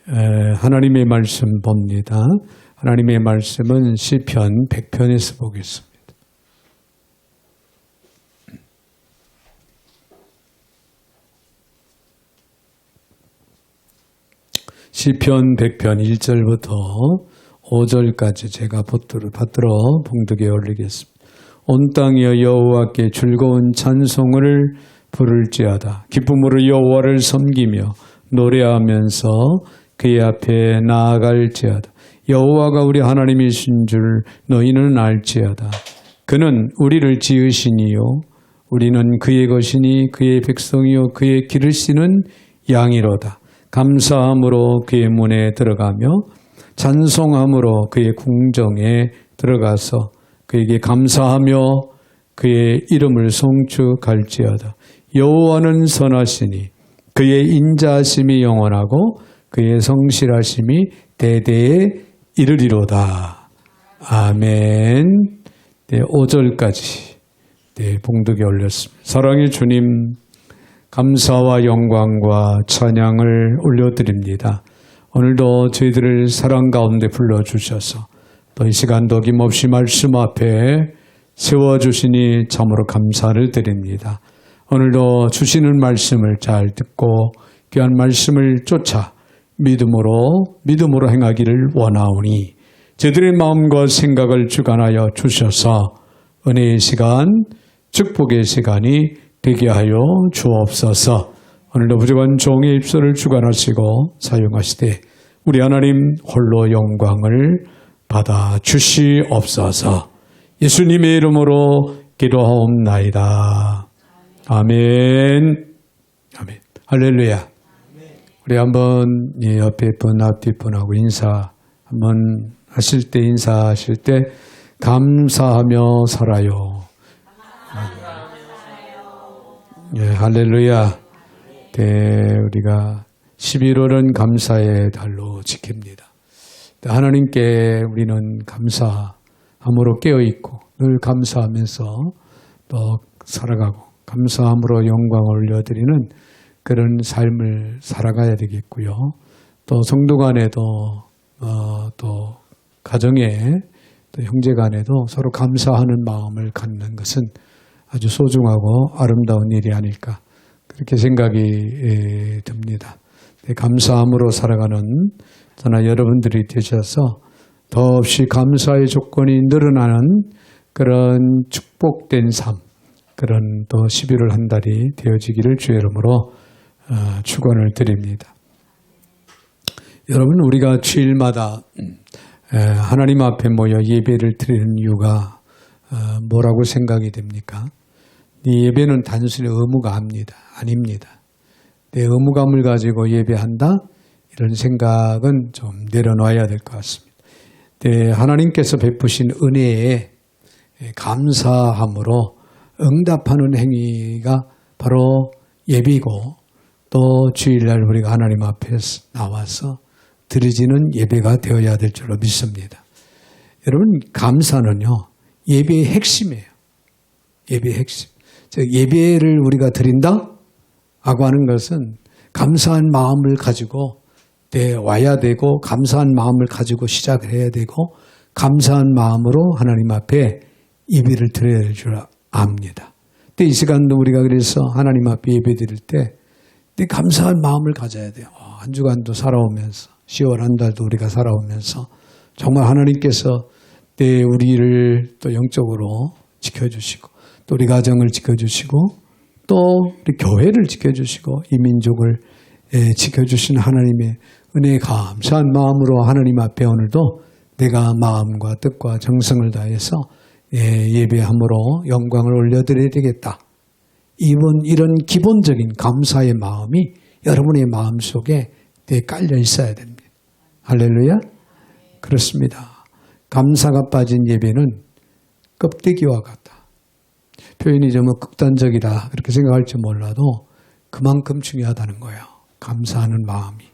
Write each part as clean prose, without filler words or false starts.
하나님의 말씀 봅니다. 하나님의 말씀은 시편 100편에서 보겠습니다. 시편 100편 1절부터 5절까지 제가 받들어 봉독에 올리겠습니다. 온 땅이여 여호와께 즐거운 찬송을 부를지어다. 기쁨으로 여호와를 섬기며 노래하면서 그의 앞에 나아갈지어다. 여호와가 우리 하나님이신 줄 너희는 알지어다. 그는 우리를 지으시니요 우리는 그의 것이니 그의 백성이요 그의 기르시는 양이로다. 감사함으로 그의 문에 들어가며 찬송함으로 그의 궁정에 들어가서 그에게 감사하며 그의 이름을 송축할지어다. 여호와는 선하시니 그의 인자하심이 영원하고 그의 성실하심이 대대에 이르리로다. 아멘. 네, 5절까지 봉독에 올렸습니다. 사랑의 주님, 감사와 영광과 찬양을 올려드립니다. 오늘도 저희들을 사랑 가운데 불러주셔서 또 이 시간도 어김없이 말씀 앞에 세워주시니 참으로 감사를 드립니다. 오늘도 주시는 말씀을 잘 듣고 귀한 말씀을 쫓아 믿음으로 행하기를 원하오니 저희들의 마음과 생각을 주관하여 주셔서 은혜의 시간, 축복의 시간이 되게 하여 주옵소서. 오늘도 부족한 종의 입술을 주관하시고 사용하시되 우리 하나님 홀로 영광을 받아 주시옵소서. 예수님의 이름으로 기도하옵나이다. 아멘. 아멘. 할렐루야. 우리 한번 옆에 분, 앞뒤 분하고 한번 인사하실 때 감사하며 살아요. 예, 할렐루야. 네, 우리가 11월은 감사의 달로 지킵니다. 하나님께 우리는 감사함으로 깨어있고 늘 감사하면서 또 살아가고 감사함으로 영광을 올려드리는 그런 삶을 살아가야 되겠고요. 또 성도 간에도 또 가정에 또 형제 간에도 서로 감사하는 마음을 갖는 것은 아주 소중하고 아름다운 일이 아닐까 그렇게 생각이 듭니다. 감사함으로 살아가는 저나 여러분들이 되셔서 더없이 감사의 조건이 늘어나는 그런 축복된 삶, 그런 또 11월 한 달이 되어지기를 주의 이름으로 축원을 드립니다. 여러분, 우리가 주일마다 하나님 앞에 모여 예배를 드리는 이유가 뭐라고 생각이 됩니까? 이 예배는 단순히 의무가 아닙니다. 내 의무감을 가지고 예배한다? 이런 생각은 좀 내려놔야 될 것 같습니다. 하나님께서 베푸신 은혜에 감사함으로 응답하는 행위가 바로 예배이고 또 주일날 우리가 하나님 앞에 나와서 드려지는 예배가 되어야 될 줄로 믿습니다. 여러분, 감사는요, 예배의 핵심이에요. 예배의 핵심. 즉, 예배를 우리가 드린다? 하고 하는 것은 감사한 마음을 가지고 와야 되고 감사한 마음을 가지고 시작을 해야 되고 감사한 마음으로 하나님 앞에 예배를 드려야 될 줄 압니다. 이 시간도 우리가 그래서 하나님 앞에 예배 드릴 때 감사한 마음을 가져야 돼요. 한 주간도 살아오면서 10월 한 달도 우리가 살아오면서 정말 하나님께서 우리를 또 영적으로 지켜주시고 또 우리 가정을 지켜주시고 또 우리 교회를 지켜주시고 이 민족을 지켜주신 하나님의 은혜에 감사한 마음으로 하나님 앞에 오늘도 내가 마음과 뜻과 정성을 다해서 예배함으로 영광을 올려드려야 되겠다. 이런 기본적인 감사의 마음이 여러분의 마음속에 깔려 있어야 됩니다. 할렐루야. 그렇습니다. 감사가 빠진 예배는 껍데기와 같다. 표현이 좀 극단적이다 그렇게 생각할지 몰라도 그만큼 중요하다는 거예요. 감사하는 마음이.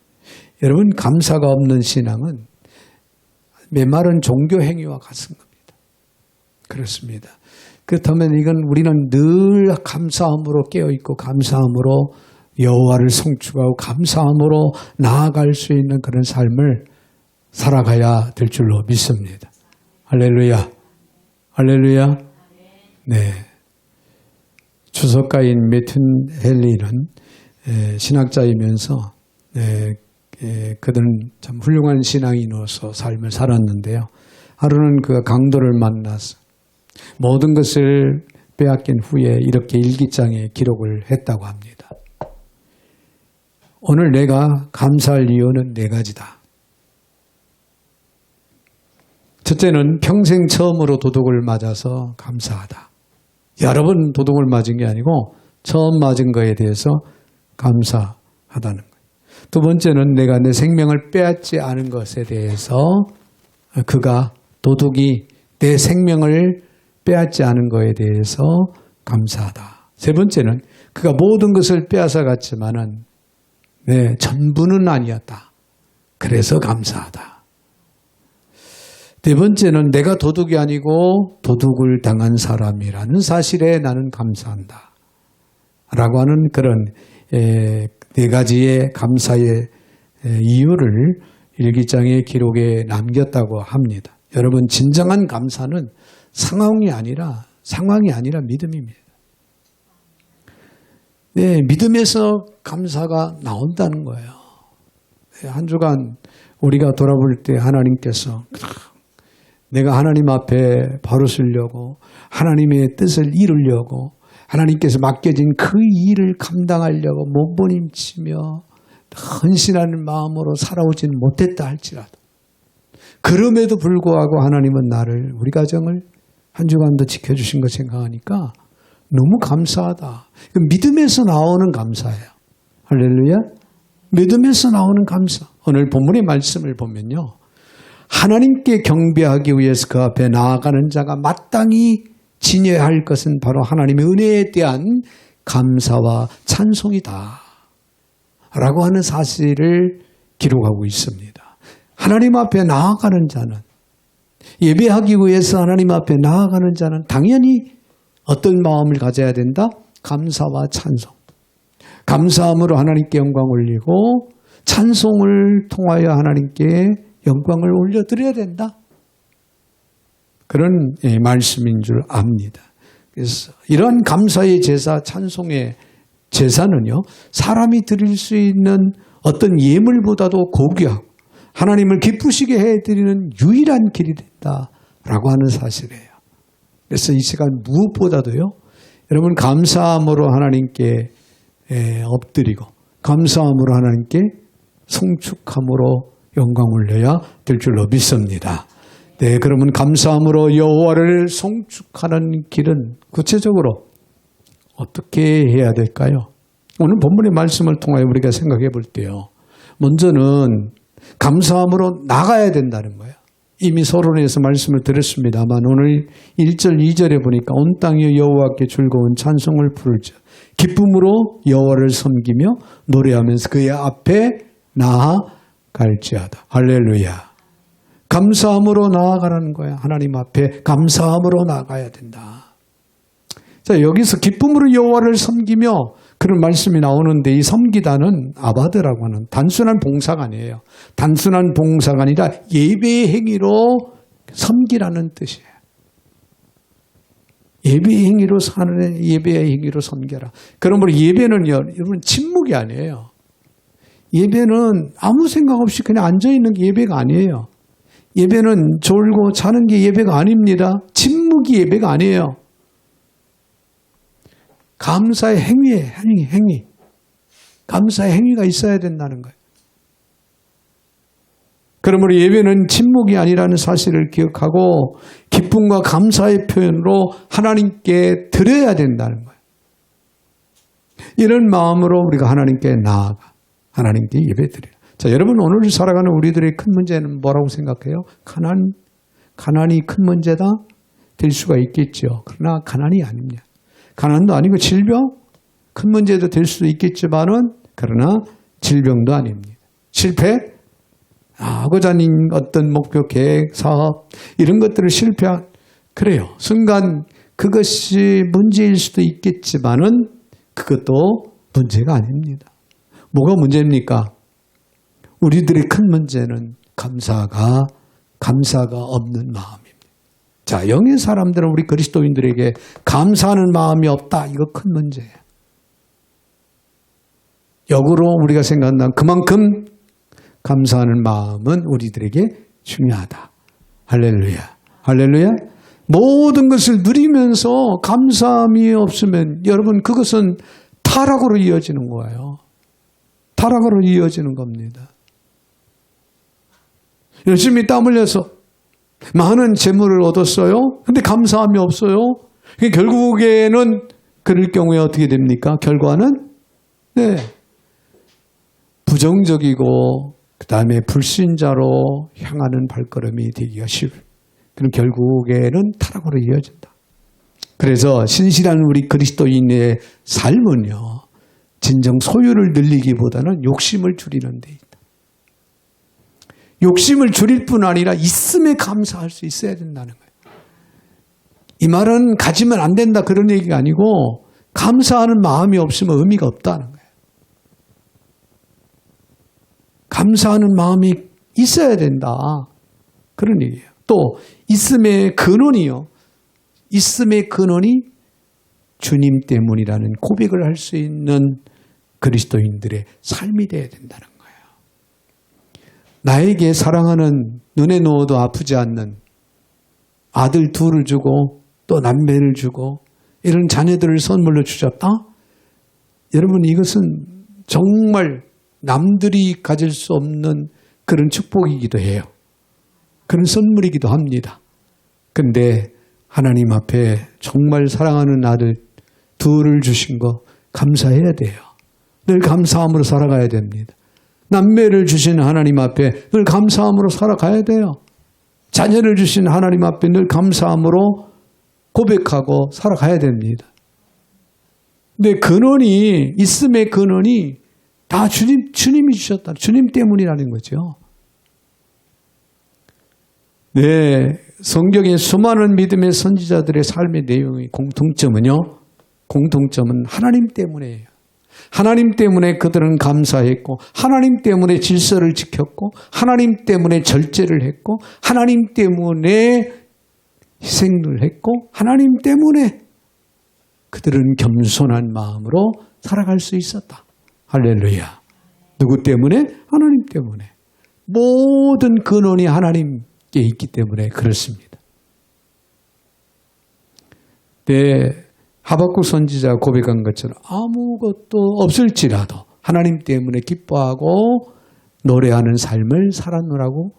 여러분, 감사가 없는 신앙은 메마른 종교 행위와 같은 겁니다. 그렇습니다. 그렇다면 우리는 늘 감사함으로 깨어있고 감사함으로 여호와를 송축하고 감사함으로 나아갈 수 있는 그런 삶을 살아가야 될 줄로 믿습니다. 할렐루야. 할렐루야. 네. 주석가인 매튼 헨리는 신학자이면서 그들은 참 훌륭한 신앙인으로서 삶을 살았는데요. 하루는 그가 강도를 만나서 모든 것을 빼앗긴 후에 이렇게 일기장에 기록을 했다고 합니다. 오늘 내가 감사할 이유는 4가지다. 첫째는 평생 처음으로 도둑을 맞아서 감사하다. 여러 번 도둑을 맞은 게 아니고 처음 맞은 거에 대해서 감사하다는 거예요. 두 번째는 내가 내 생명을 빼앗지 않은 것에 대해서 그가 도둑이 내 생명을 빼앗지 않은 것에 대해서 감사하다. 세 번째는 그가 모든 것을 빼앗아 갔지만은 내 전부는 아니었다. 그래서 감사하다. 네 번째는 내가 도둑이 아니고 도둑을 당한 사람이라는 사실에 나는 감사한다. 라고 하는 그런 4가지의 감사의 이유를 일기장의 기록에 남겼다고 합니다. 여러분, 진정한 감사는 상황이 아니라 믿음입니다. 네, 믿음에서 감사가 나온다는 거예요. 한 주간 우리가 돌아볼 때 하나님께서 내가 하나님 앞에 바로 서려고 하나님의 뜻을 이루려고 하나님께서 맡겨진 그 일을 감당하려고 몸부림치며 헌신하는 마음으로 살아오지는 못했다 할지라도 그럼에도 불구하고 하나님은 나를, 우리 가정을 한 주간도 지켜주신 거 생각하니까 너무 감사하다. 믿음에서 나오는 감사예요. 할렐루야. 믿음에서 나오는 감사. 오늘 본문의 말씀을 보면요, 하나님께 경배하기 위해서 그 앞에 나아가는 자가 마땅히 지녀야 할 것은 바로 하나님의 은혜에 대한 감사와 찬송이다 라고 하는 사실을 기록하고 있습니다. 하나님 앞에 나아가는 자는, 예배하기 위해서 하나님 앞에 나아가는 자는 당연히 어떤 마음을 가져야 된다? 감사와 찬송. 감사함으로 하나님께 영광 올리고 찬송을 통하여 하나님께 영광을 올려드려야 된다. 그런 말씀인 줄 압니다. 그래서 이런 감사의 제사, 찬송의 제사는요, 사람이 드릴 수 있는 어떤 예물보다도 고귀하고 하나님을 기쁘시게 해드리는 유일한 길이 된다라고 하는 사실이에요. 그래서 이 시간 무엇보다도요, 여러분 감사함으로 하나님께 엎드리고 감사함으로 하나님께 송축함으로 영광 올려야 될 줄로 믿습니다. 네, 그러면 감사함으로 여호와를 송축하는 길은 구체적으로 어떻게 해야 될까요? 오늘 본문의 말씀을 통하여 우리가 생각해 볼 때요, 먼저는 감사함으로 나가야 된다는 거예요. 이미 서론에서 말씀을 드렸습니다만 오늘 1절 2절에 보니까 온 땅이 여호와께 즐거운 찬송을 부르자 기쁨으로 여호와를 섬기며 노래하면서 그의 앞에 나아갈지어다. 할렐루야. 감사함으로 나아가라는 거야. 하나님 앞에 감사함으로 나가야 된다. 자, 여기서 기쁨으로 여호와를 섬기며 그런 말씀이 나오는데, 이 섬기다는 아바드라고 하는 단순한 봉사가 아니에요. 단순한 봉사가 아니라 예배의 행위로 섬기라는 뜻이에요. 예배의 행위로 사는, 예배의 행위로 섬겨라. 그러므로 예배는요, 여러분 침묵이 아니에요. 예배는 아무 생각 없이 그냥 앉아있는 게 예배가 아니에요. 예배는 졸고 자는 게 예배가 아닙니다. 침묵이 예배가 아니에요. 감사의 행위에 행위. 감사의 행위가 있어야 된다는 거예요. 그러므로 예배는 침묵이 아니라는 사실을 기억하고 기쁨과 감사의 표현으로 하나님께 드려야 된다는 거예요. 이런 마음으로 우리가 하나님께 나아가 하나님께 예배드려요. 자, 여러분, 오늘 살아가는 우리들의 큰 문제는 뭐라고 생각해요? 가난이 큰 문제다? 될 수가 있겠죠. 그러나 가난이 아닙니다. 가난도 아니고 질병? 큰 문제도 될 수도 있겠지만은, 그러나 질병도 아닙니다. 실패? 하고자 하는 어떤 목표, 계획, 사업, 이런 것들을 그래요. 순간 그것이 문제일 수도 있겠지만은, 그것도 문제가 아닙니다. 뭐가 문제입니까? 우리들의 큰 문제는 감사가 없는 마음입니다. 자, 영의 사람들은 우리 그리스도인들에게 감사하는 마음이 없다. 이거 큰 문제예요. 역으로 우리가 생각한다면 그만큼 감사하는 마음은 우리들에게 중요하다. 할렐루야. 할렐루야. 모든 것을 누리면서 감사함이 없으면 여러분 그것은 타락으로 이어지는 거예요. 타락으로 이어지는 겁니다. 열심히 땀 흘려서 많은 재물을 얻었어요. 근데 감사함이 없어요. 결국에는 그럴 경우에 어떻게 됩니까? 결과는 부정적이고 그 다음에 불신자로 향하는 발걸음이 되기가 쉽어요. 그럼 결국에는 타락으로 이어진다. 그래서 신실한 우리 그리스도인의 삶은요. 진정 소유를 늘리기보다는 욕심을 줄이는 데 있다. 욕심을 줄일 뿐 아니라 있음에 감사할 수 있어야 된다는 거예요. 이 말은 가지면 안 된다 그런 얘기가 아니고 감사하는 마음이 없으면 의미가 없다는 거예요. 감사하는 마음이 있어야 된다. 그런 얘기예요. 또 있음의 근원이요. 있음의 근원이 주님 때문이라는 고백을 할 수 있는 그리스도인들의 삶이 되어야 된다는 거예요. 나에게 사랑하는 눈에 놓아도 아프지 않는 아들 둘을 주고 또 남매를 주고 이런 자녀들을 선물로 주셨다? 여러분 이것은 정말 남들이 가질 수 없는 그런 축복이기도 해요. 그런 선물이기도 합니다. 근데 하나님 앞에 정말 사랑하는 아들 둘을 주신 거 감사해야 돼요. 늘 감사함으로 살아가야 됩니다. 남매를 주신 하나님 앞에 늘 감사함으로 살아가야 돼요. 자녀를 주신 하나님 앞에 늘 감사함으로 고백하고 살아가야 됩니다. 근데 근원이 있음의 근원이 다 주님이 주셨다. 주님 때문이라는 거죠. 네, 성경의 수많은 믿음의 선지자들의 삶의 내용의 공통점은 하나님 때문이에요. 하나님 때문에 그들은 감사했고 하나님 때문에 질서를 지켰고 하나님 때문에 절제를 했고 하나님 때문에 희생을 했고 하나님 때문에 그들은 겸손한 마음으로 살아갈 수 있었다. 할렐루야. 누구 때문에? 하나님 때문에. 모든 근원이 하나님께 있기 때문에 그렇습니다. 하박국 선지자가 고백한 것처럼 아무것도 없을지라도 하나님 때문에 기뻐하고 노래하는 삶을 살아노라고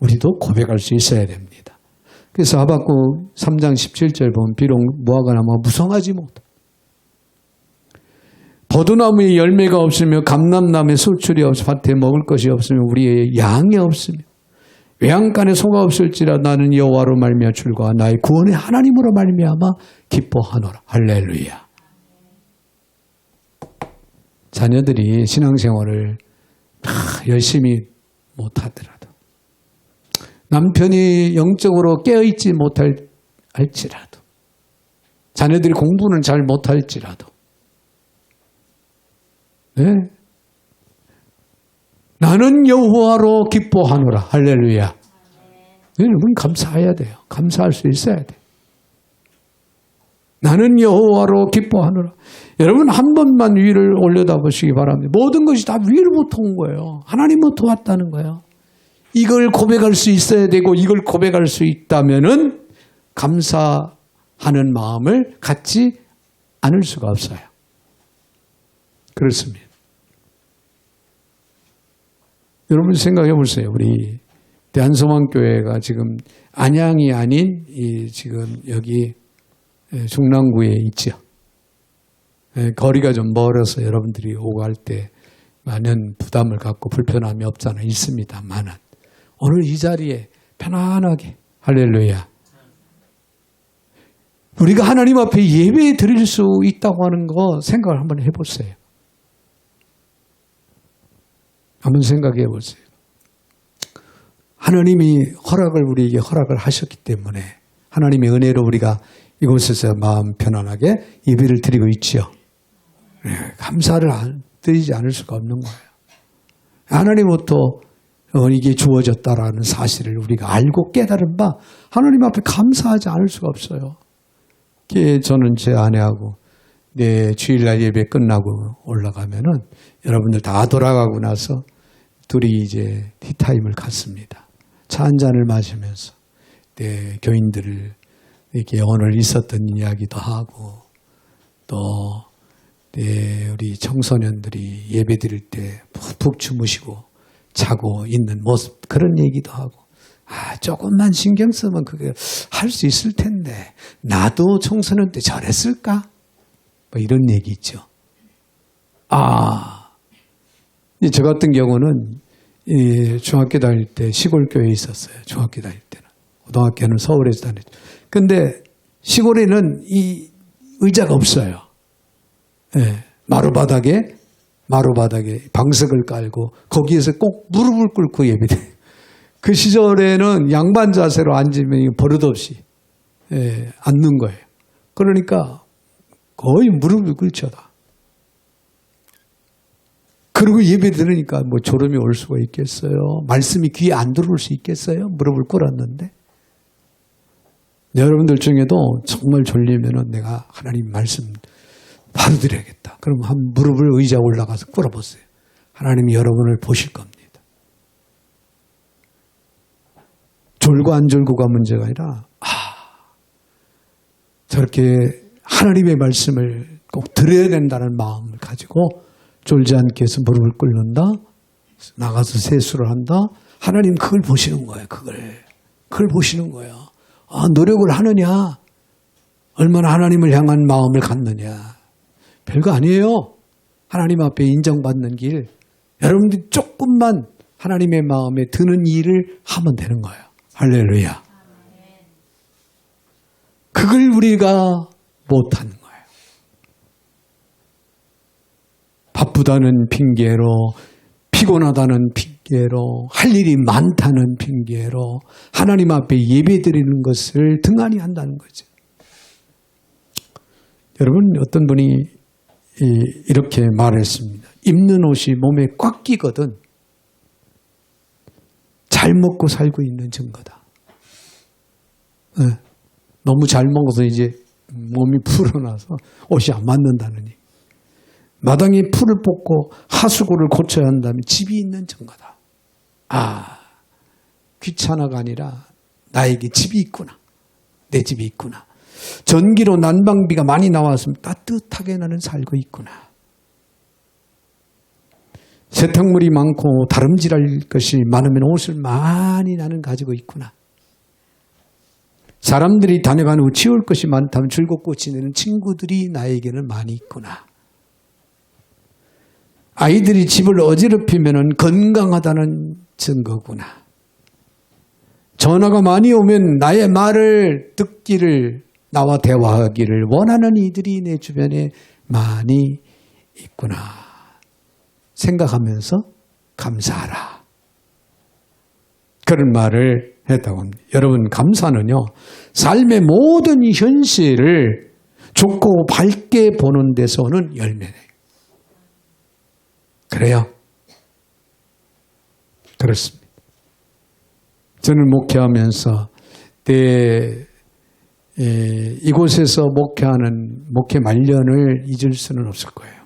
우리도 고백할 수 있어야 됩니다. 그래서 하박국 3장 17절 보면 비록 무화과 나무가 무성하지 못하고 버드나무에 열매가 없으며 감람나무에 수출이 없어 밭에 먹을 것이 없으며 우리의 양이 없으며 외양간에 소가 없을지라 나는 여호와로 말미암아 출가 나의 구원의 하나님으로 말미암아 기뻐하노라. 할렐루야. 자녀들이 신앙생활을 열심히 못하더라도 남편이 영적으로 깨어있지 못할지라도 자녀들이 공부는 잘 못할지라도 나는 여호와로 기뻐하노라. 할렐루야. 여러분 감사해야 돼요. 감사할 수 있어야 돼요. 나는 여호와로 기뻐하노라. 여러분 한 번만 위를 올려다보시기 바랍니다. 모든 것이 다 위로부터 온 거예요. 하나님부터 왔다는 거예요. 이걸 고백할 수 있어야 되고 이걸 고백할 수 있다면은 감사하는 마음을 갖지 않을 수가 없어요. 그렇습니다. 여러분 생각해 보세요. 우리 대한소망교회가 지금 안양이 아닌 지금 여기 중랑구에 있죠. 거리가 좀 멀어서 여러분들이 오고 할 때 많은 부담을 갖고 불편함이 없잖아. 있습니다만은 오늘 이 자리에 편안하게 할렐루야. 우리가 하나님 앞에 예배 드릴 수 있다고 하는 거 생각을 한번 해보세요. 한번 생각해 보세요. 하나님이 우리에게 허락을 하셨기 때문에 하나님의 은혜로 우리가 이곳에서 마음 편안하게 예배를 드리고 있지요. 감사를 드리지 않을 수가 없는 거예요. 하나님부터 이게 주어졌다라는 사실을 우리가 알고 깨달은 바 하나님 앞에 감사하지 않을 수가 없어요. 저는 제 아내하고 주일날 예배 끝나고 올라가면은 여러분들 다 돌아가고 나서 둘이 이제 티타임을 갖습니다. 차 한 잔을 마시면서 교인들을 이렇게 오늘 있었던 이야기도 하고 또 우리 청소년들이 예배 드릴 때 푹 주무시고 자고 있는 모습 그런 얘기도 하고 조금만 신경 쓰면 그게 할 수 있을 텐데 나도 청소년 때 저랬을까? 뭐 이런 얘기 있죠. 저 같은 경우는 중학교 다닐 때 시골 교회에 있었어요. 중학교 다닐 때는. 고등학교는 서울에서 다녔죠. 근데 시골에는 이 의자가 없어요. 마루바닥에 방석을 깔고 거기에서 꼭 무릎을 꿇고 예배드려요. 그 시절에는 양반 자세로 앉으면 버릇없이 앉는 거예요. 그러니까 거의 무릎을 꿇쳐다. 그리고 예배 들으니까 뭐 졸음이 올 수가 있겠어요? 말씀이 귀에 안 들어올 수 있겠어요? 무릎을 꿇었는데. 여러분들 중에도 정말 졸리면은 내가 하나님 말씀 바로 드려야겠다. 그럼 한 무릎을 의자에 올라가서 꿇어보세요. 하나님이 여러분을 보실 겁니다. 졸고 안 졸고가 문제가 아니라 저렇게 하나님의 말씀을 꼭 들어야 된다는 마음을 가지고 졸지 않게 해서 무릎을 꿇는다. 나가서 세수를 한다. 하나님 그걸 보시는 거예요. 그걸 보시는 거예요. 노력을 하느냐. 얼마나 하나님을 향한 마음을 갖느냐. 별거 아니에요. 하나님 앞에 인정받는 길. 여러분들이 조금만 하나님의 마음에 드는 일을 하면 되는 거예요. 할렐루야. 그걸 우리가 못하는 거예요. 바쁘다는 핑계로, 피곤하다는 핑계로, 할 일이 많다는 핑계로 하나님 앞에 예배드리는 것을 등한히 한다는 거죠. 여러분, 어떤 분이 이렇게 말했습니다. 입는 옷이 몸에 꽉 끼거든 잘 먹고 살고 있는 증거다. 너무 잘 먹어서 이제 몸이 불어나서 옷이 안 맞는다느니 마당에 풀을 뽑고 하수구를 고쳐야 한다면 집이 있는 증거다. 귀찮아가 아니라 나에게 집이 있구나. 내 집이 있구나. 전기로 난방비가 많이 나왔으면 따뜻하게 나는 살고 있구나. 세탁물이 많고 다름질할 것이 많으면 옷을 많이 나는 가지고 있구나. 사람들이 다녀간 후 치울 것이 많다면 즐겁고 지내는 친구들이 나에게는 많이 있구나. 아이들이 집을 어지럽히면 건강하다는 증거구나. 전화가 많이 오면 나의 말을 듣기를, 나와 대화하기를 원하는 이들이 내 주변에 많이 있구나. 생각하면서 감사하라. 그런 말을 했다고 합니다. 여러분, 감사는요, 삶의 모든 현실을 좋고 밝게 보는 데서 오는 열매네요. 그래요? 그렇습니다. 저는 목회하면서 이곳에서 목회하는 목회 말년을 잊을 수는 없을 거예요.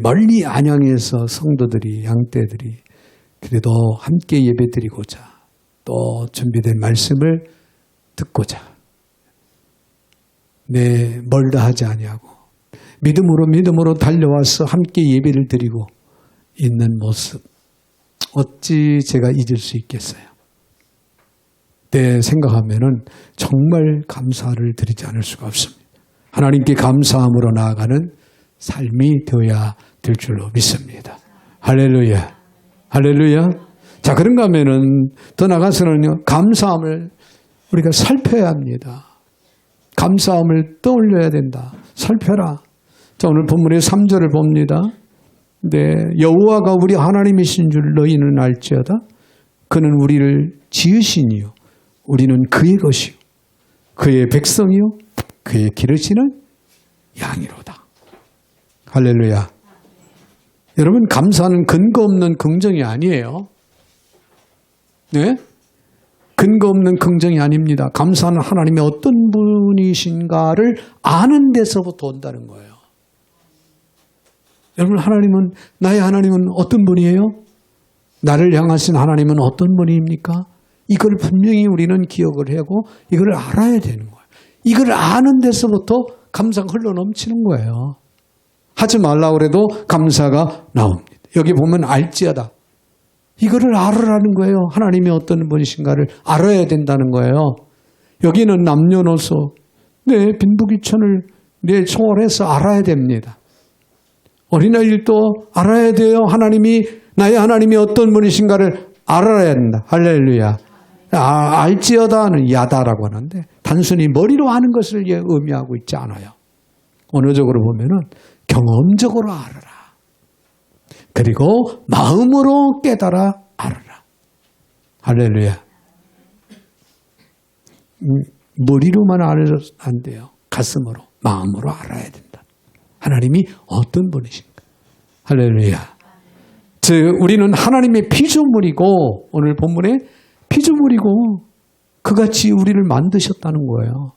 멀리 안양에서 성도들이, 양떼들이 그래도 함께 예배드리고자 또 준비된 말씀을 듣고자 멀다 하지 아니하고 믿음으로 달려와서 함께 예배를 드리고 있는 모습, 어찌 제가 잊을 수 있겠어요? 생각하면은 정말 감사를 드리지 않을 수가 없습니다. 하나님께 감사함으로 나아가는 삶이 되어야 될 줄로 믿습니다. 할렐루야. 할렐루야. 자, 그런가 하면은 더 나가서는요, 감사함을 우리가 살펴야 합니다. 감사함을 떠올려야 된다. 살펴라. 자, 오늘 본문의 3절을 봅니다. 여호와가 우리 하나님이신 줄 너희는 알지어다. 그는 우리를 지으시니요, 우리는 그의 것이요, 그의 백성이요, 그의 기르시는 양이로다. 할렐루야. 여러분, 감사는 근거 없는 긍정이 아니에요. 네? 근거 없는 긍정이 아닙니다. 감사는 하나님의 어떤 분이신가를 아는 데서부터 온다는 거예요. 여러분, 나의 하나님은 어떤 분이에요? 나를 향하신 하나님은 어떤 분입니까? 이걸 분명히 우리는 기억을 하고 이걸 알아야 되는 거예요. 이걸 아는 데서부터 감사가 흘러넘치는 거예요. 하지 말라고 그래도 감사가 나옵니다. 여기 보면 알지어다. 이거를 알으라는 거예요. 하나님이 어떤 분이신가를 알아야 된다는 거예요. 여기는 남녀노소 내 빈부귀천을 초월해서 알아야 됩니다. 어린아이들도 알아야 돼요. 나의 하나님이 어떤 분이신가를 알아야 된다. 할렐루야. 알지어다는 야다라고 하는데 단순히 머리로 아는 것을 의미하고 있지 않아요. 언어적으로 보면은 경험적으로 알아라. 그리고 마음으로 깨달아 알아라. 할렐루야. 머리로만 알아서 안 돼요. 가슴으로, 마음으로 알아야 된다. 하나님이 어떤 분이신가. 할렐루야. 우리는 하나님의 피조물이고 오늘 본문에 피조물이고 그같이 우리를 만드셨다는 거예요.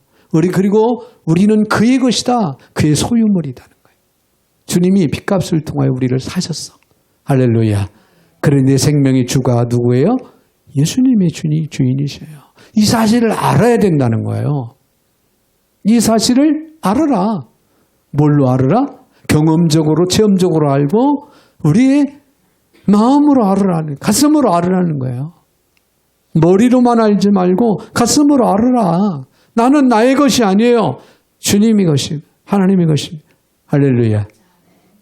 그리고 우리는 그의 것이다. 그의 소유물이다는 거예요. 주님이 핏값을 통하여 우리를 사셨어. 할렐루야. 그런데 생명의 주가 누구예요? 예수님의 주인이셔요. 이 사실을 알아야 된다는 거예요. 이 사실을 알아라. 뭘로 알아라? 경험적으로, 체험적으로 알고 우리의 마음으로 알으라는, 가슴으로 알으라는 거예요. 머리로만 알지 말고 가슴으로 알아라. 나는 나의 것이 아니에요. 주님의 것입니다. 하나님의 것입니다. 할렐루야.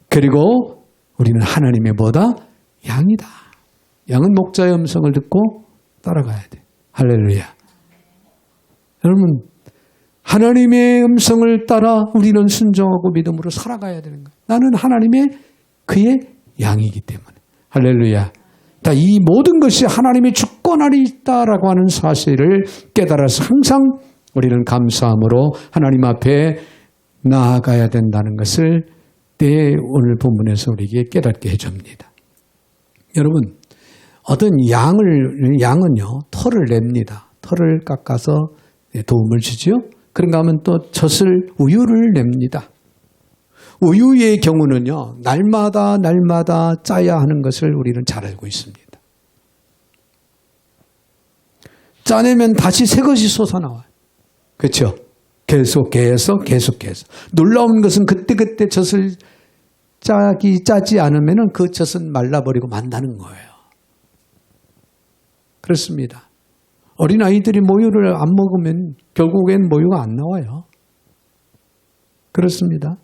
그리고 우리는 하나님의 뭐다? 양이다. 양은 목자의 음성을 듣고 따라가야 돼. 할렐루야. 여러분, 하나님의 음성을 따라 우리는 순종하고 믿음으로 살아가야 되는 거예요. 나는 그의 양이기 때문에. 할렐루야. 이 모든 것이 하나님의 주권 아래 있다라고 하는 사실을 깨달아서 항상 우리는 감사함으로 하나님 앞에 나아가야 된다는 것을 오늘 본문에서 우리에게 깨닫게 해줍니다. 여러분, 어떤 양은요, 털을 냅니다. 털을 깎아서 도움을 주지요. 그런가 하면 또 우유를 냅니다. 우유의 경우는요, 날마다 짜야 하는 것을 우리는 잘 알고 있습니다. 짜내면 다시 새 것이 솟아나와요. 그렇죠? 계속해서. 놀라운 것은 그때 젖을 짜지 않으면 그 젖은 말라버리고 만다는 거예요. 그렇습니다. 어린아이들이 모유를 안 먹으면 결국엔 모유가 안 나와요. 그렇습니다.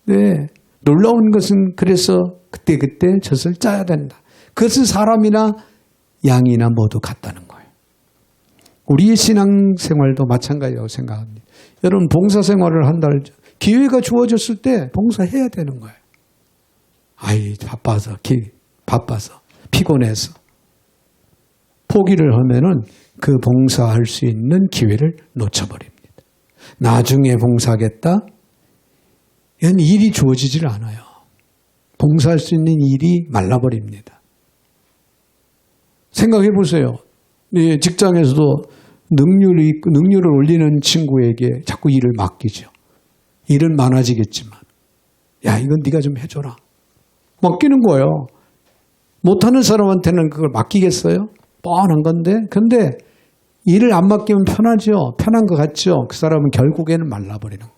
네. 놀라운 것은 그래서 그때 젖을 짜야 된다. 그것은 사람이나 양이나 모두 같다는 거예요. 우리의 신앙생활도 마찬가지라고 생각합니다. 여러분, 봉사생활을 한다. 기회가 주어졌을 때 봉사해야 되는 거예요. 바빠서, 피곤해서. 포기를 하면은 그 봉사할 수 있는 기회를 놓쳐버립니다. 나중에 봉사하겠다? 이건 일이 주어지질 않아요. 봉사할 수 있는 일이 말라버립니다. 생각해 보세요. 직장에서도 능률을 올리는 친구에게 자꾸 일을 맡기죠. 일은 많아지겠지만, 이건 네가 좀 해줘라. 맡기는 거예요. 못하는 사람한테는 그걸 맡기겠어요? 뻔한 건데, 근데 일을 안 맡기면 편하죠. 편한 것 같죠. 그 사람은 결국에는 말라버리는 거예요.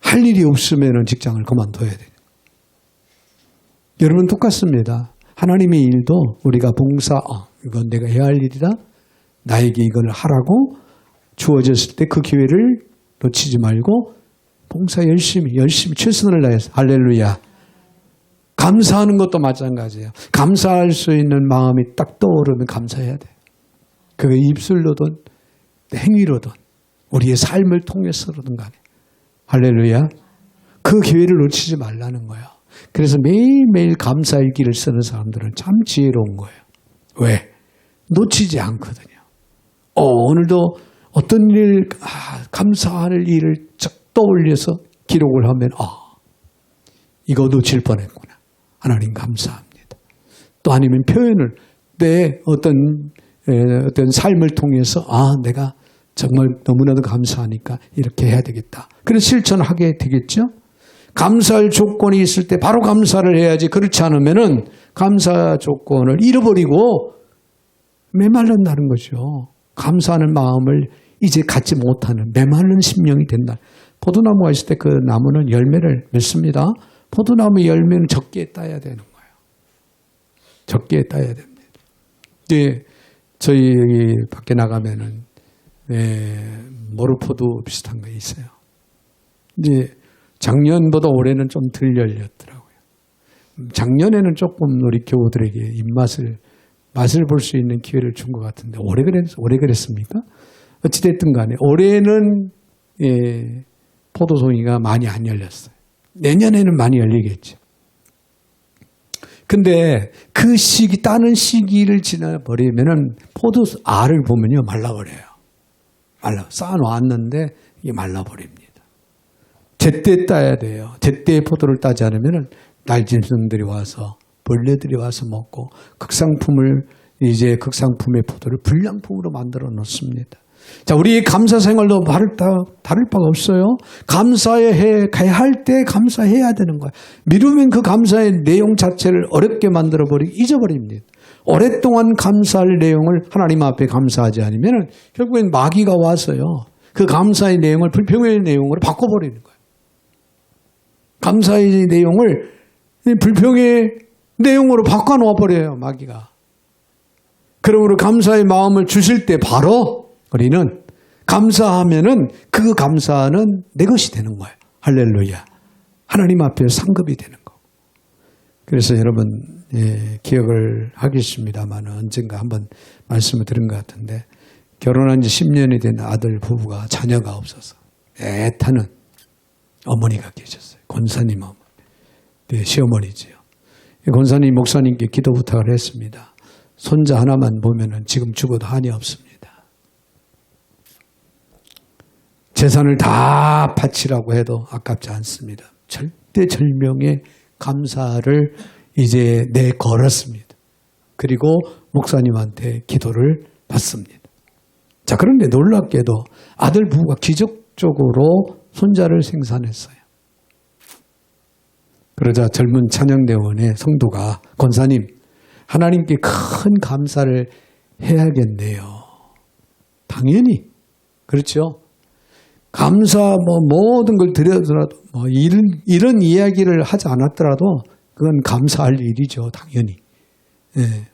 할 일이 없으면 직장을 그만둬야 돼요. 여러분, 똑같습니다. 하나님의 일도 우리가 이건 내가 해야 할 일이다. 나에게 이걸 하라고 주어졌을 때 그 기회를 놓치지 말고 봉사 열심히 최선을 다해서. 할렐루야. 감사하는 것도 마찬가지예요. 감사할 수 있는 마음이 딱 떠오르면 감사해야 돼. 그게 입술로든 행위로든 우리의 삶을 통해서로든 간에. 할렐루야. 그 기회를 놓치지 말라는 거예요. 그래서 매일매일 감사일기를 쓰는 사람들은 참 지혜로운 거예요. 왜? 놓치지 않거든요. 오늘도 어떤 감사할 일을 떠올려서 기록을 하면 이거 놓칠 뻔했구나. 하나님 감사합니다. 또 아니면 표현을 내 어떤 삶을 통해서 내가 정말 너무나도 감사하니까 이렇게 해야 되겠다. 그래서 실천하게 되겠죠. 감사할 조건이 있을 때 바로 감사를 해야지. 그렇지 않으면은 감사 조건을 잃어버리고 메말른다는 거죠. 감사하는 마음을 이제 갖지 못하는 메마른 심령이 된다. 포도나무가 있을 때 그 나무는 열매를 맺습니다. 포도나무 열매는 적게 따야 되는 거예요. 적게 따야 됩니다. 네, 저희 여기 밖에 나가면은 모르포도 비슷한 거 있어요. 이제 작년보다 올해는 좀 덜 열렸더라고요. 작년에는 조금 우리 교우들에게 맛을 볼 수 있는 기회를 준 것 같은데 올해 그랬습니까? 어찌됐든 간에 올해는 포도송이가 많이 안 열렸어요. 내년에는 많이 열리겠죠. 근데 그 시기, 따는 시기를 지나버리면은 포도 알을 보면요, 말라버려요. 쌓아놓았는데 이게 말라버립니다. 제때 따야 돼요. 제때 포도를 따지 않으면은 날짐승들이 와서, 벌레들이 와서 먹고 극상품의 포도를 불량품으로 만들어 놓습니다. 자, 우리 감사 생활도 다를 바가 없어요. 감사해야 할 때 감사해야 되는 거예요. 미루면 그 감사의 내용 자체를 어렵게 만들어버리고 잊어버립니다. 오랫동안 감사할 내용을 하나님 앞에 감사하지 않으면 결국엔 마귀가 와서요. 그 감사의 내용을 불평의 내용으로 바꿔버리는 거예요. 감사의 내용을 불평의 내용으로 바꿔놓아버려요, 마귀가. 그러므로 감사의 마음을 주실 때 바로 우리는 감사하면은 그 감사는 내 것이 되는 거예요. 할렐루야. 하나님 앞에 상급이 되는 거. 그래서 여러분 기억을 하겠습니다만 언젠가 한번 말씀을 드린 것 같은데 결혼한 지 10년이 된 아들 부부가 자녀가 없어서 애타는 어머니가 계셨어요. 권사님 어머니. 네, 시어머니지요. 권사님 목사님께 기도 부탁을 했습니다. 손자 하나만 보면은 지금 죽어도 한이 없습니다. 재산을 다 바치라고 해도 아깝지 않습니다. 절대절명의 감사를 이제 내걸었습니다. 그리고 목사님한테 기도를 받습니다. 자, 그런데 놀랍게도 아들 부부가 기적적으로 손자를 생산했어요. 그러자 젊은 찬양대원의 성도가 권사님, 하나님께 큰 감사를 해야겠네요. 당연히 그렇죠. 감사 모든 걸 드려더라도 이런 이야기를 하지 않았더라도 그건 감사할 일이죠. 당연히.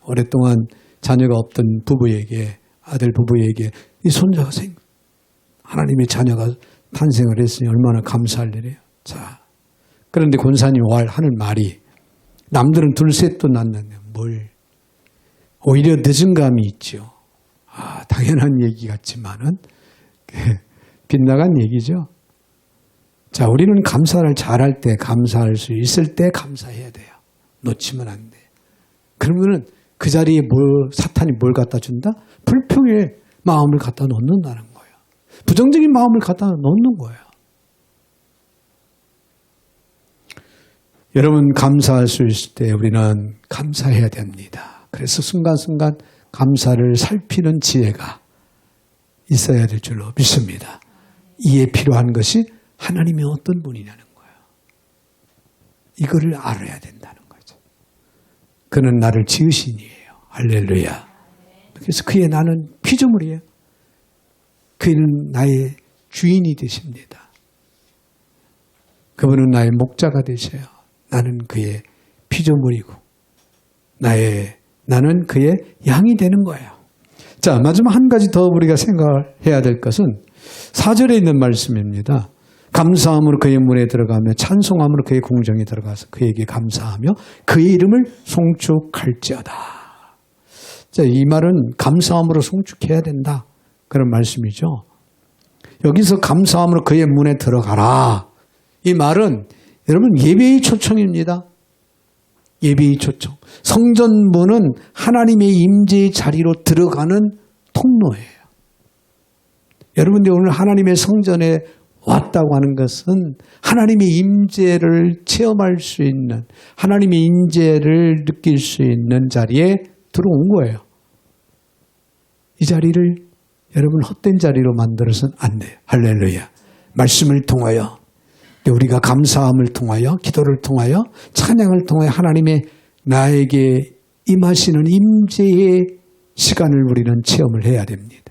오랫동안 자녀가 없던 부부에게 아들 부부에게 이 손자가 하나님의 자녀가 탄생을 했으니 얼마나 감사할 일이에요. 자, 그런데 권사님 하는 말이 남들은 둘셋도 낳는데 오히려 늦은 감이 있죠. 당연한 얘기 같지만은 빗나간 얘기죠. 자, 우리는 감사를 잘할 때, 감사할 수 있을 때 감사해야 돼요. 놓치면 안 돼. 그러면은 그 자리에 사탄이 뭘 갖다 준다? 불평의 마음을 갖다 놓는다는 거예요. 부정적인 마음을 갖다 놓는 거예요. 여러분, 감사할 수 있을 때 우리는 감사해야 됩니다. 그래서 순간순간 감사를 살피는 지혜가 있어야 될 줄로 믿습니다. 이에 필요한 것이 하나님이 어떤 분이냐는 거예요. 이거를 알아야 된다는 거죠. 그는 나를 지으신 이에요. 할렐루야. 그래서 그의 나는 피조물이에요. 그는 나의 주인이 되십니다. 그분은 나의 목자가 되셔요. 나는 그의 피조물이고 나는 그의 양이 되는 거예요. 자, 마지막 한 가지 더 우리가 생각해야 될 것은 4절에 있는 말씀입니다. 감사함으로 그의 문에 들어가며 찬송함으로 그의 궁정에 들어가서 그에게 감사하며 그의 이름을 송축할지어다. 자, 이 말은 감사함으로 송축해야 된다. 그런 말씀이죠. 여기서 감사함으로 그의 문에 들어가라. 이 말은 여러분 예배의 초청입니다. 예배의 초청. 성전문은 하나님의 임재의 자리로 들어가는 통로예요. 여러분들 오늘 하나님의 성전에 왔다고 하는 것은 하나님의 임재를 체험할 수 있는, 하나님의 임재를 느낄 수 있는 자리에 들어온 거예요. 이 자리를 여러분 헛된 자리로 만들어서는 안 돼요. 할렐루야. 말씀을 통하여, 우리가 감사함을 통하여, 기도를 통하여, 찬양을 통하여 하나님의 나에게 임하시는 임재의 시간을 우리는 체험을 해야 됩니다.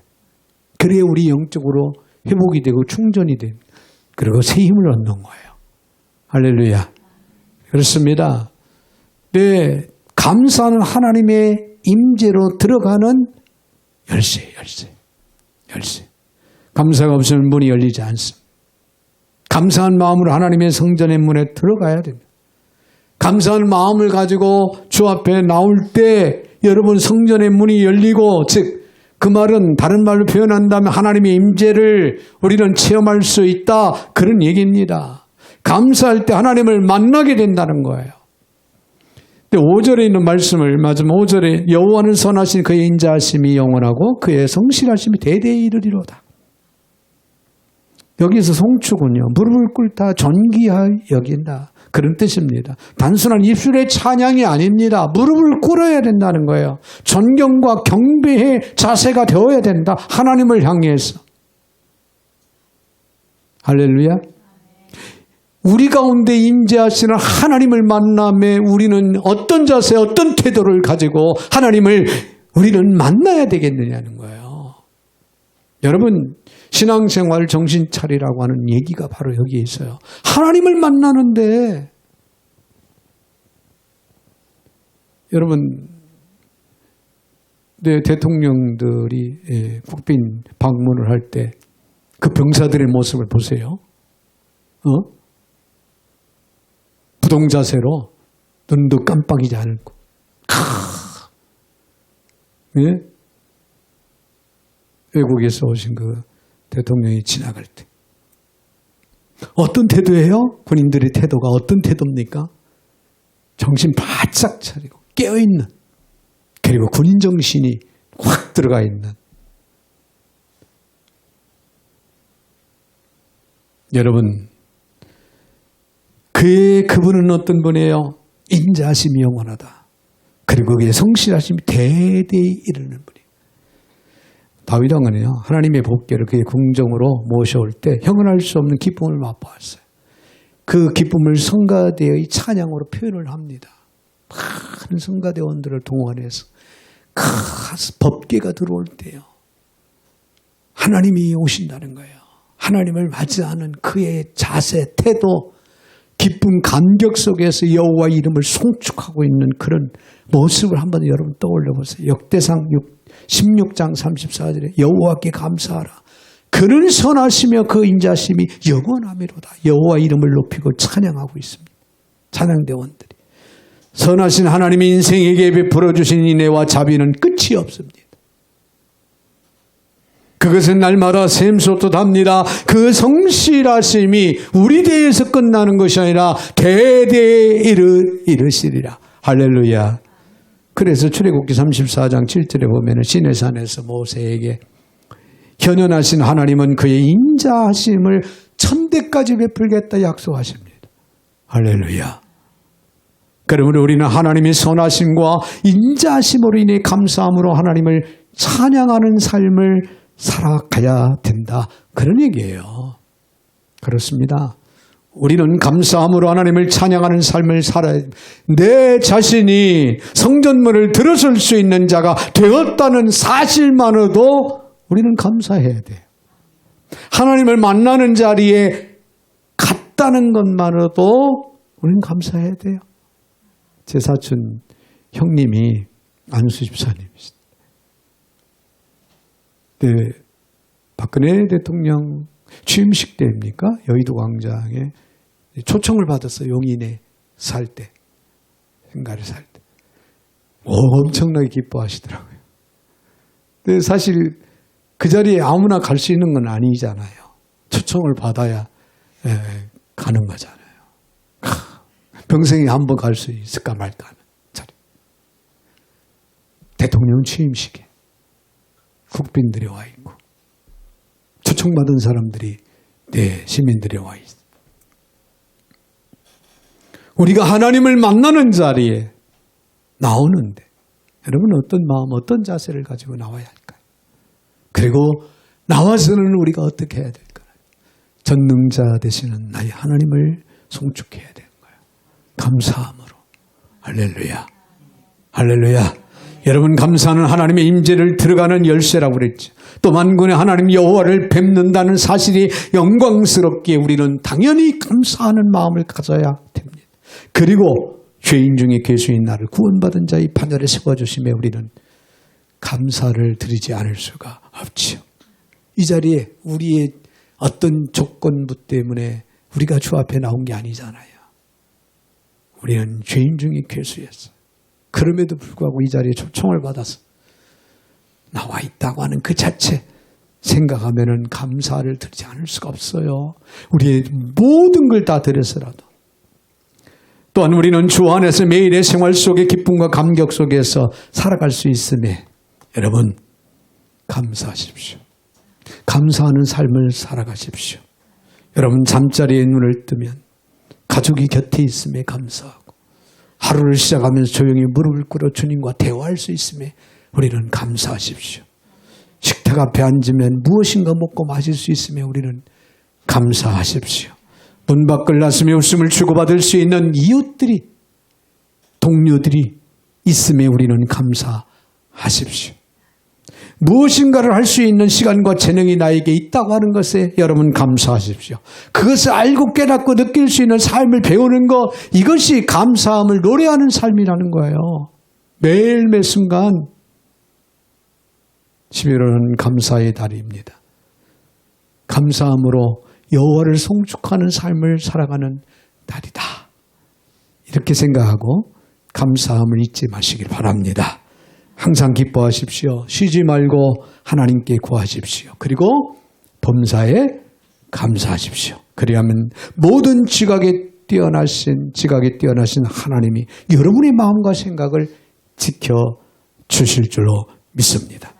그래야 우리 영적으로 회복이 되고 충전이 됩니다. 그리고 새 힘을 얻는 거예요. 할렐루야. 그렇습니다. 네, 감사는 하나님의 임재로 들어가는 열쇠예요. 열쇠. 감사가 없으면 문이 열리지 않습니다. 감사한 마음으로 하나님의 성전의 문에 들어가야 됩니다. 감사한 마음을 가지고 주 앞에 나올 때 여러분 성전의 문이 열리고, 즉 그 말은 다른 말로 표현한다면 하나님의 임재를 우리는 체험할 수 있다, 그런 얘기입니다. 감사할 때 하나님을 만나게 된다는 거예요. 5절에 있는 말씀을 맞으면 5절에 여호와는 선하신 그의 인자하심이 영원하고 그의 성실하심이 대대에 이르리로다. 여기서 송축은요, 무릎을 꿇다 존귀하여 여긴다, 그런 뜻입니다. 단순한 입술의 찬양이 아닙니다. 무릎을 꿇어야 된다는 거예요. 존경과 경배의 자세가 되어야 된다. 하나님을 향해서. 할렐루야. 우리 가운데 임재하시는 하나님을 만남에 우리는 어떤 자세, 어떤 태도를 가지고 하나님을 우리는 만나야 되겠느냐는 거예요. 여러분, 신앙생활 정신 차리라고 하는 얘기가 바로 여기에 있어요. 하나님을 만나는데, 여러분, 내 대통령들이 국빈 방문을 할 때 그 병사들의 모습을 보세요. 부동자세로 눈도 깜빡이지 않고, 예? 외국에서 오신 그 대통령이 지나갈 때 어떤 태도예요? 군인들의 태도가 어떤 태도입니까? 정신 바짝 차리고 깨어있는, 그리고 군인 정신이 확 들어가 있는. 여러분, 그분은 어떤 분이에요? 인자하심이 영원하다. 그리고 그의 성실하심이 대대에 이르는 분이에요. 다윗 왕은요, 하나님의 복궤를 그의 궁정으로 모셔올 때 형언할 수 없는 기쁨을 맛보았어요. 그 기쁨을 성가대의 찬양으로 표현을 합니다. 많은 성가대원들을 동원해서 큰 법궤가 들어올 때요, 하나님이 오신다는 거예요. 하나님을 맞이하는 그의 자세, 태도, 기쁨, 감격 속에서 여호와 이름을 송축하고 있는 그런 모습을 한번 여러분 떠올려 보세요. 역대상 16장 34절에 여호와께 감사하라. 그는 선하시며 그 인자심이 영원하미로다. 여호와 이름을 높이고 찬양하고 있습니다. 찬양대원들이. 선하신 하나님이 인생에게 베풀어 주신 인애와 자비는 끝이 없습니다. 그것은 날마다 샘솟듯합니다. 그 성실하심이 우리 대에서 끝나는 것이 아니라 대대에 이르시리라. 할렐루야. 그래서 출애굽기 34장 7절에 보면 시내산에서 모세에게 현현하신 하나님은 그의 인자하심을 천대까지 베풀겠다 약속하십니다. 할렐루야. 그러므로 우리는 하나님의 선하심과 인자하심으로 인해 감사함으로 하나님을 찬양하는 삶을 살아가야 된다, 그런 얘기예요. 그렇습니다. 우리는 감사함으로 하나님을 찬양하는 삶을 살아야, 내 자신이 성전문을 들어설 수 있는 자가 되었다는 사실만으로도 우리는 감사해야 돼요. 하나님을 만나는 자리에 갔다는 것만으로도 우리는 감사해야 돼요. 제 사촌 형님이 안수 집사님이시다. 네, 박근혜 대통령 취임식 때입니까? 여의도 광장에 초청을 받았어요. 용인에 살 때, 행가를 살 때. 엄청나게 기뻐하시더라고요. 근데 사실 그 자리에 아무나 갈 수 있는 건 아니잖아요. 초청을 받아야 가는 거잖아요. 평생에 한 번 갈 수 있을까 말까 하는 자리. 대통령 취임식에 국빈들이 와 있고 초청받은 사람들이 시민들이 와 있습니다. 우리가 하나님을 만나는 자리에 나오는데 여러분 어떤 마음, 어떤 자세를 가지고 나와야 할까요? 그리고 나와서는 우리가 어떻게 해야 될까요? 전능자 되시는 나의 하나님을 송축해야 되는 거예요. 감사함으로. 할렐루야. 할렐루야. 여러분 감사는 하나님의 임재를 들어가는 열쇠라고 그랬죠. 또 만군의 하나님 여호와를 뵙는다는 사실이 영광스럽기에 우리는 당연히 감사하는 마음을 가져야 됩니다. 그리고 죄인 중에 괴수인 나를 구원받은 자의 판결에 세워주심에 우리는 감사를 드리지 않을 수가 없지요. 이 자리에 우리의 어떤 조건부 때문에 우리가 주 앞에 나온 게 아니잖아요. 우리는 죄인 중에 괴수였어요. 그럼에도 불구하고 이 자리에 초청을 받아서 나와 있다고 하는 그 자체 생각하면은 감사를 드리지 않을 수가 없어요. 우리의 모든 걸 다 드려서라도. 또한 우리는 주 안에서 매일의 생활 속에 기쁨과 감격 속에서 살아갈 수 있음에 여러분 감사하십시오. 감사하는 삶을 살아가십시오. 여러분 잠자리에 눈을 뜨면 가족이 곁에 있음에 감사하고 하루를 시작하면서 조용히 무릎을 꿇어 주님과 대화할 수 있음에 우리는 감사하십시오. 식탁 앞에 앉으면 무엇인가 먹고 마실 수 있음에 우리는 감사하십시오. 문 밖을 나서며 웃음을 주고받을 수 있는 이웃들이, 동료들이 있음에 우리는 감사하십시오. 무엇인가를 할 수 있는 시간과 재능이 나에게 있다고 하는 것에 여러분 감사하십시오. 그것을 알고 깨닫고 느낄 수 있는 삶을 배우는 것, 이것이 감사함을 노래하는 삶이라는 거예요. 매일매 순간 11월은 감사의 달입니다. 감사함으로 여호와를 송축하는 삶을 살아가는 달이다. 이렇게 생각하고 감사함을 잊지 마시길 바랍니다. 항상 기뻐하십시오. 쉬지 말고 하나님께 구하십시오. 그리고 범사에 감사하십시오. 그리하면 모든 지각에 뛰어나신 하나님이 여러분의 마음과 생각을 지켜주실 줄로 믿습니다.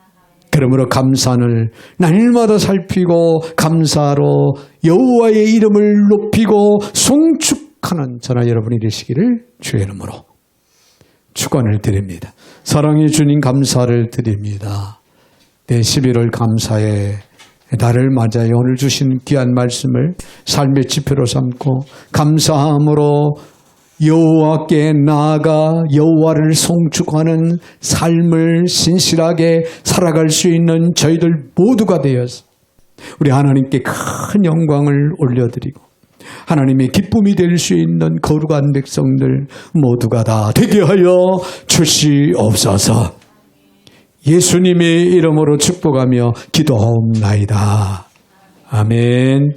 그러므로 감사를 날마다 살피고 감사로 여호와의 이름을 높이고 송축하는 저나 여러분이 되시기를 주의 이름으로 축원을 드립니다. 사랑의 주님 감사를 드립니다. 11월 감사의 달을 맞아요. 오늘 주신 귀한 말씀을 삶의 지표로 삼고 감사함으로 여호와께 나아가 여호와를 송축하는 삶을 신실하게 살아갈 수 있는 저희들 모두가 되어서 우리 하나님께 큰 영광을 올려드리고 하나님의 기쁨이 될 수 있는 거룩한 백성들 모두가 다 되게 하여 주시옵소서. 예수님의 이름으로 축복하며 기도하옵나이다. 아멘.